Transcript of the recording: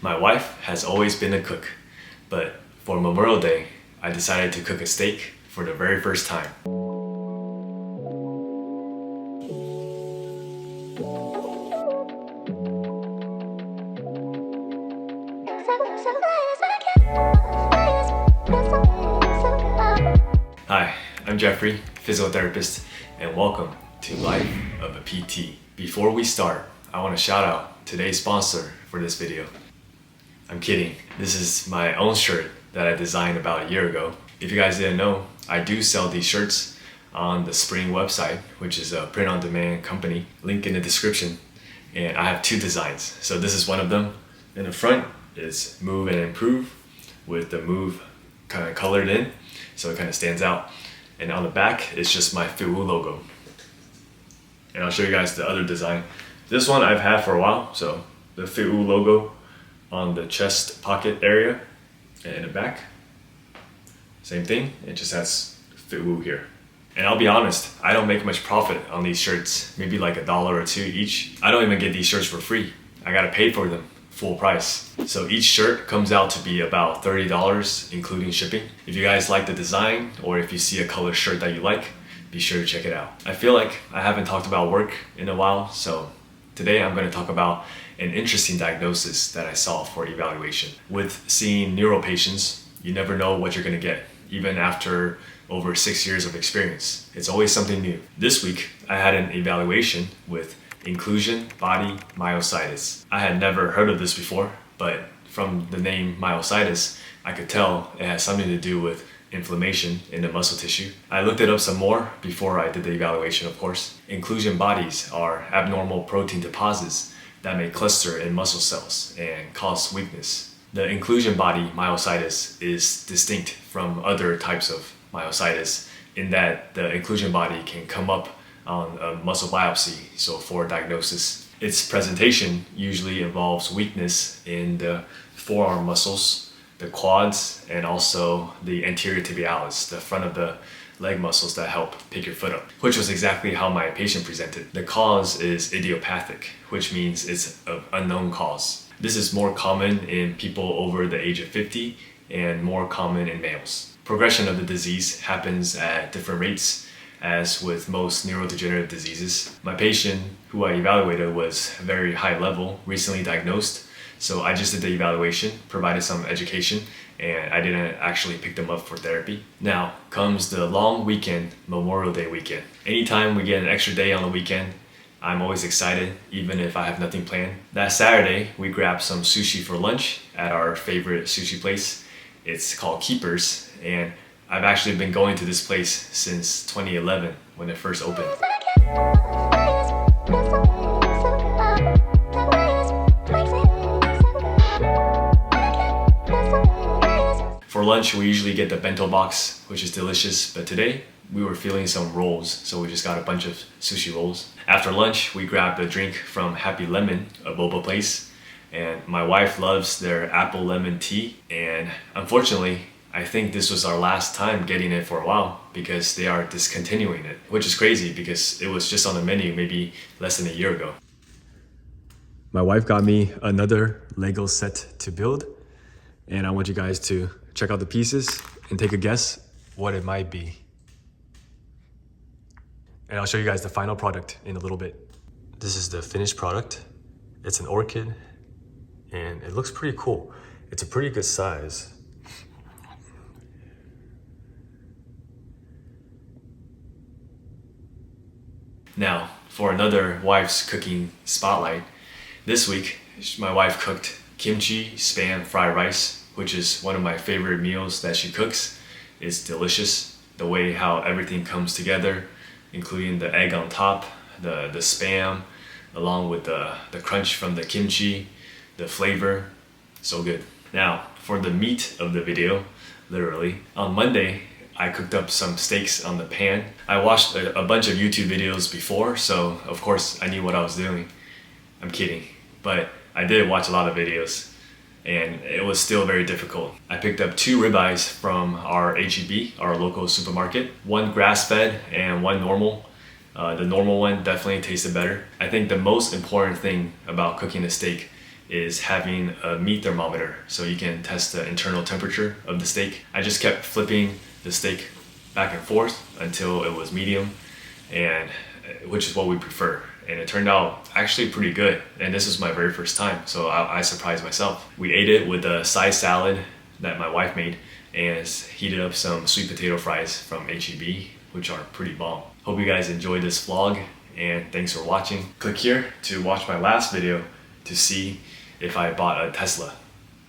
My wife has always been a cook, but for Memorial Day, I decided to cook a steak for the very first time. Hi, I'm Jeffrey, physical therapist, and welcome to Life of a PT. Before we start, I want to shout out today's sponsor for this video. I'm kidding. This is my own shirt that I designed about a year ago. If you guys didn't know, I do sell these shirts on the Spring website, which is a print-on-demand company. Link in the description. And I have two designs. So this is one of them. In the front is Move and Improve, with the Move kind of colored in, so it kind of stands out. And on the back, it's just my flwrz logo. And I'll show you guys the other design. This one I've had for a while, so the flwrz logo on the chest pocket area, and in the back, same thing, it just has flwrz here. And I'll be honest, I don't make much profit on these shirts, maybe like $1 or $2 each. I don't even get these shirts for free. I gotta pay for them full price. So each shirt comes out to be about $30, including shipping. If you guys like the design, or if you see a color shirt that you like, be sure to check it out. I feel like I haven't talked about work in a while, so today I'm going to talk about an interesting diagnosis that I saw for evaluation. With seeing neuro patients, you never know what you're going to get, even after over 6 years of experience. It's always something new. This week, I had an evaluation with inclusion body myositis. I had never heard of this before, but from the name myositis, I could tell it has something to do with inflammation in the muscle tissue. I looked it up some more before I did the evaluation, of course. Inclusion bodies are abnormal protein deposits that may cluster in muscle cells and cause weakness. The inclusion body myositis is distinct from other types of myositis in that the inclusion body can come up on a muscle biopsy, so for diagnosis. Its presentation usually involves weakness in the forearm muscles, the quads, and also the anterior tibialis, the front of the leg muscles that help pick your foot up, which was exactly how my patient presented. The cause is idiopathic, which means it's of unknown cause. This is more common in people over the age of 50 and more common in males. Progression of the disease happens at different rates, as with most neurodegenerative diseases. My patient, who I evaluated, was very high level, recently diagnosed. So I just did the evaluation, provided some education, and I didn't actually pick them up for therapy. Now comes the long weekend, Memorial Day weekend. Anytime we get an extra day on the weekend, I'm always excited, even if I have nothing planned. That Saturday, we grabbed some sushi for lunch at our favorite sushi place. It's called Keepers, and I've actually been going to this place since 2011 when it first opened. For lunch, we usually get the bento box, which is delicious, but today we were feeling some rolls, so we just got a bunch of sushi rolls. After lunch, we grabbed a drink from Happy Lemon, a boba place, and my wife loves their apple lemon tea, and unfortunately, I think this was our last time getting it for a while because they are discontinuing it, which is crazy because it was just on the menu maybe less than a year ago. My wife got me another Lego set to build, and I want you guys to check out the pieces and take a guess what it might be. And I'll show you guys the final product in a little bit. This is the finished product. It's an orchid, and it looks pretty cool. It's a pretty good size. Now, for another wife's cooking spotlight, this week my wife cooked kimchi spam fried rice, which is one of my favorite meals that she cooks. It's delicious, the way how everything comes together, including the egg on top, the spam, along with the crunch from the kimchi, the flavor, so good. Now, for the meat of the video, literally, on Monday, I cooked up some steaks on the pan. I watched a bunch of YouTube videos before, so of course I knew what I was doing. I'm kidding, but I did watch a lot of videos, and it was still very difficult. I picked up 2 ribeyes from our HEB, our local supermarket, one grass-fed and one normal. The normal one definitely tasted better. I think the most important thing about cooking a steak is having a meat thermometer so you can test the internal temperature of the steak. I just kept flipping the steak back and forth until it was medium, and which is what we prefer. And it turned out actually pretty good. And this was my very first time, so I surprised myself. We ate it with a side salad that my wife made and heated up some sweet potato fries from HEB, which are pretty bomb. Hope you guys enjoyed this vlog, and thanks for watching. Click here to watch my last video to see if I bought a Tesla.